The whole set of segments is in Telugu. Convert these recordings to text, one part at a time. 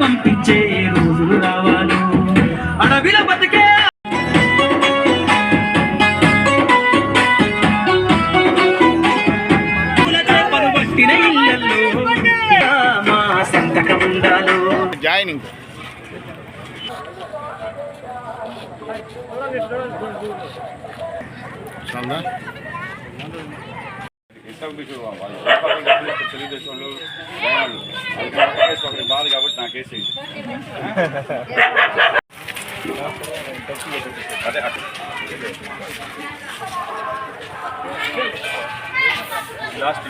పంపించే రోజులు రావాలి అడవిల బతికే పరుబట్టిన ఇళ్ళల్లో మా సంతకం ఉండాలో జాయినింగ్ తెలుగుదేశంలో బాధ కాబట్టి నాకేసి అదే లాస్ట్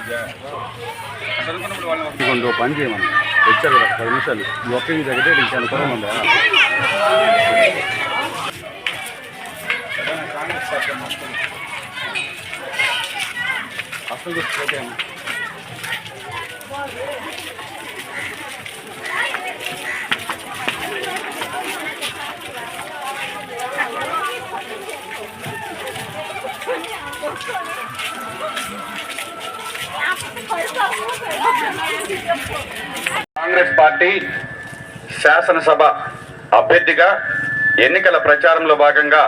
అనుకున్నప్పుడు పని చేయమని వచ్చారు కదా 10 నిమిషాలు ఒక్క దగ్గర ఇంకా అనుకోవడం ఉందా అసలు కాంగ్రెస్ పార్టీ శాసనసభ అభ్యర్థిగా ఎన్నికల ప్రచారంలో భాగంగా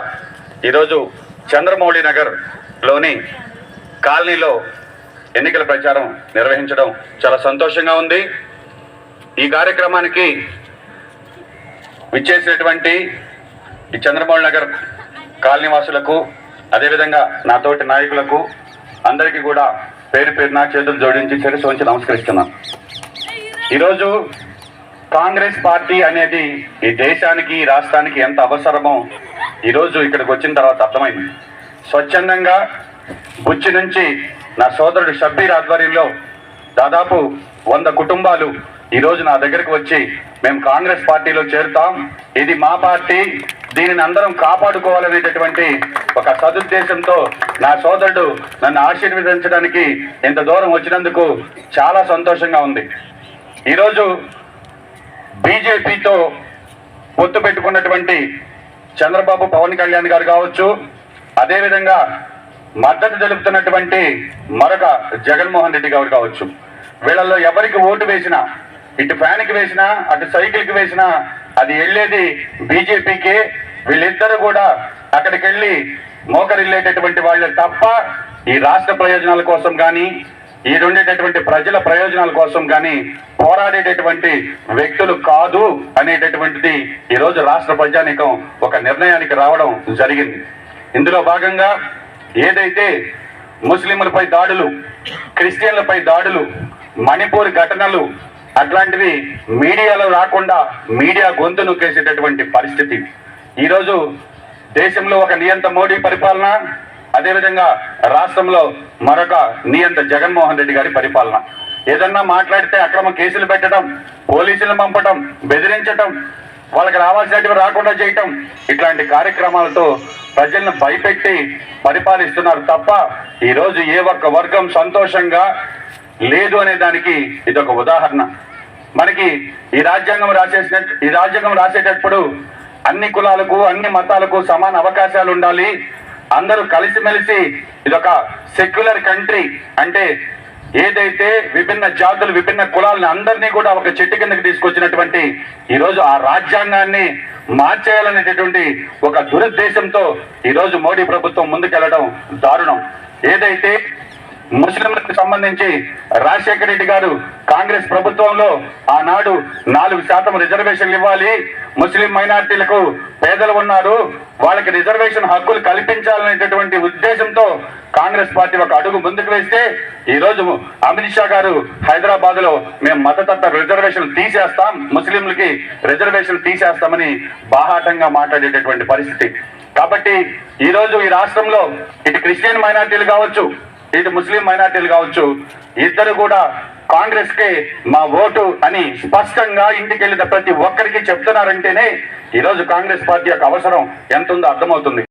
ఈరోజు చంద్రమౌళి నగర్లోని కాలనీలో ఎన్నికల ప్రచారం నిర్వహించడం చాలా సంతోషంగా ఉంది. ఈ కార్యక్రమానికి విచ్చేసినటువంటి ఈ చంద్రమౌళి నగర్ కాలనీ వాసులకు అదేవిధంగా నా తోటి నాయకులకు అందరికీ కూడా పేరు పేరున చేతులు జోడించి శిరస్సు వంచి నమస్కరిస్తున్నాను. ఈరోజు కాంగ్రెస్ పార్టీ అనేది ఈ దేశానికి ఈ రాష్ట్రానికి ఎంత అవసరమో ఈరోజు ఇక్కడికి వచ్చిన తర్వాత అర్థమైంది. స్వచ్ఛందంగా బుచ్చి నుంచి నా సోదరుడు షబ్బీర్ ఆధ్వర్యంలో దాదాపు 100 కుటుంబాలు ఈరోజు నా దగ్గరకు వచ్చి మేము కాంగ్రెస్ పార్టీలో చేరుతాం, ఇది మా పార్టీ, దీనిని అందరం కాపాడుకోవాలనేటటువంటి ఒక సదుద్దేశంతో నా సోదరుడు నన్ను ఆశీర్వదించడానికి ఇంత దూరం వచ్చినందుకు చాలా సంతోషంగా ఉంది. ఈరోజు బీజేపీతో పొత్తు పెట్టుకున్నటువంటి చంద్రబాబు పవన్ కళ్యాణ్ గారు కావచ్చు, అదేవిధంగా మద్దతు తెలుపుతున్నటువంటి మరొక జగన్మోహన్ రెడ్డి గారు కావచ్చు, వీళ్ళల్లో ఎవరికి ఓటు వేసినా, ఇటు ఫ్యాన్కి వేసినా అటు సైకిల్కి వేసినా అది వెళ్ళేది బీజేపీకే. వీళ్ళిద్దరూ కూడా అక్కడికి వెళ్ళి మోకరిల్లేటటువంటి వాళ్ళే తప్ప ఈ రాష్ట్ర ప్రయోజనాల కోసం కానీ ఈడుండేటటువంటి ప్రజల ప్రయోజనాల కోసం కానీ పోరాడేటటువంటి వ్యక్తులు కాదు అనేటటువంటిది ఈరోజు రాష్ట్ర ప్రజానీకం ఒక నిర్ణయానికి రావడం జరిగింది. ఇందులో భాగంగా ఏదైతే ముస్లింలపై దాడులు, క్రిస్టియన్లపై దాడులు, మణిపూర్ ఘటనలు అట్లాంటివి మీడియాలో రాకుండా మీడియా గొంతు నొక్కేసేటటువంటి పరిస్థితి. ఈరోజు దేశంలో ఒక నియంత మోడీ పరిపాలన, అదేవిధంగా రాష్ట్రంలో మరొక నియంత జగన్మోహన్ రెడ్డి గారి పరిపాలన. ఏదన్నా మాట్లాడితే అక్రమ కేసులు పెట్టడం, పోలీసులను పంపడం, బెదిరించడం, వాళ్ళకి రావాల్సినవి రాకుండా చేయటం, ఇట్లాంటి కార్యక్రమాలతో ప్రజలను భయపెట్టి పరిపాలిస్తున్నారు తప్ప ఈరోజు ఏ ఒక్క వర్గం సంతోషంగా లేదు అనే దానికి ఇదొక ఉదాహరణ. మనకి ఈ రాజ్యాంగం రాసేటప్పుడు అన్ని కులాలకు అన్ని మతాలకు సమాన అవకాశాలు ఉండాలి, అందరూ కలిసిమెలిసి ఇదొక సెక్యులర్ కంట్రీ అంటే ఏదైతే విభిన్న జాతులు విభిన్న కులాలను అందరినీ కూడా ఒక చెట్టు కిందకి తీసుకొచ్చినటువంటి ఈరోజు ఆ రాజ్యాంగాన్ని మార్చేయాలనేటటువంటి ఒక దురుద్దేశంతో ఈరోజు మోడీ ప్రభుత్వం ముందుకెళ్లడం దారుణం. ఏదైతే ముస్లింలకు సంబంధించి రాజశేఖర రెడ్డి గారు కాంగ్రెస్ ప్రభుత్వంలో ఆనాడు 4% రిజర్వేషన్లు ఇవ్వాలి, ముస్లిం మైనార్టీలకు పేదలు ఉన్నారు వాళ్ళకి రిజర్వేషన్ హక్కులు కల్పించాలనేటటువంటి ఉద్దేశంతో కాంగ్రెస్ పార్టీ ఒక అడుగు ముందుకు వేస్తే ఈరోజు అమిత్ షా గారు హైదరాబాద్ లో మేము మతతత్వ రిజర్వేషన్లు తీసేస్తాం, ముస్లింలకి రిజర్వేషన్లు తీసేస్తామని బాహాటంగా మాట్లాడేటటువంటి పరిస్థితి. కాబట్టి ఈరోజు ఈ రాష్ట్రంలో ఇటు క్రిస్టియన్ మైనార్టీలు కావచ్చు, ఇటు ముస్లిం మైనార్టీలు కావచ్చు, ఇద్దరు కూడా కాంగ్రెస్ కే మా ఓటు అని స్పష్టంగా ఇంటికి వెళ్ళిన ప్రతి ఒక్కరికి చెప్తున్నారంటేనే ఈరోజు కాంగ్రెస్ పార్టీ యొక్క అవసరం ఎంత ఉందో అర్థమవుతుంది.